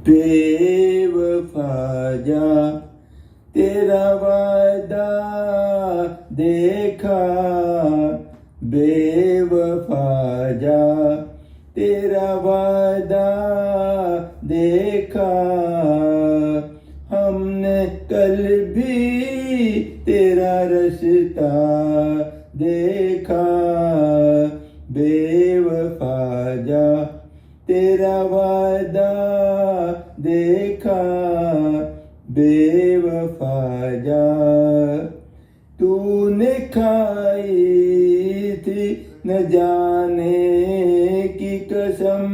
बेवफा जा तेरा वादा देखा, बेवफा जा तेरा वादा देखा, हमने कल भी तेरा रास्ता देखा, बेवफा जा तेरा वादा देखा, बेवफा जा तूने खाई थी न जाने की कसम,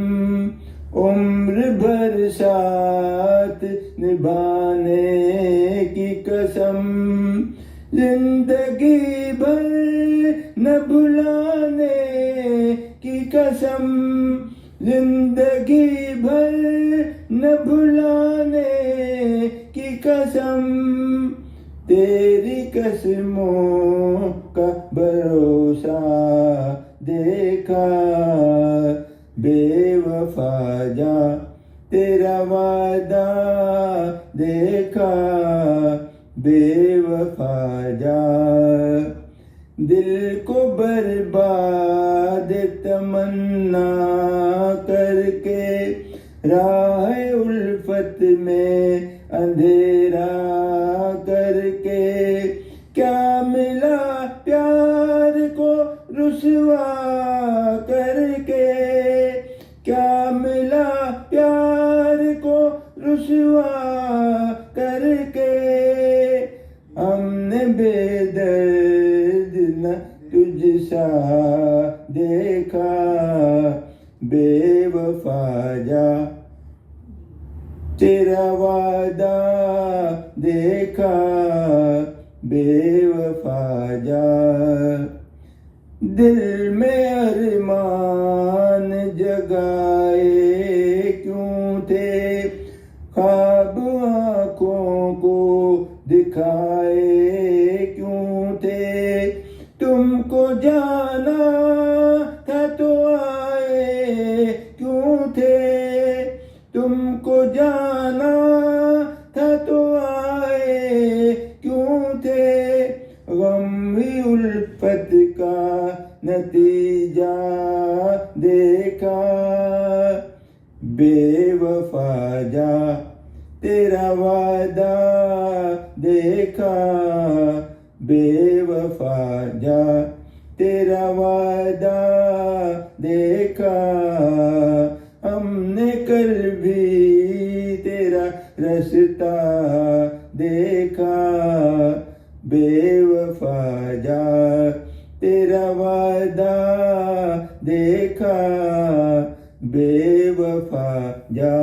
उम्र भर साथ निभाने की कसम, जिंदगी भर न भुलाने की कसम, जिंदगी भर न भुलाने की कसम, तेरी कसमों का भरोसा देखा, बेवफा जा तेरा वादा देखा, बेवफा जा दिल को बर्बाद तमन्ना करके, राह उल्फत में अंधेरा करके, क्या मिला प्यार को रुसवा करके, क्या मिला प्यार को रुसवा करके, हमने बेदर्द न तुझसा देखा, बेवफा जा तेरा वादा देखा, बेवफा जा दिल में अरमान जगाए क्यों थे, ख्वाब आँखों को दिखाए क्यों थे, तुमको जाना था तो आए क्यों थे, तुमको जाना था तो आए क्यों थे, गम ही उल्फत का नतीजा देखा, बेवफा जा तेरा वादा देखा, बेवफा जा तेरा वादा देखा, हमने कल भी तेरा रास्ता देखा, बेवफा जा तेरा वादा देखा, बेवफा जा।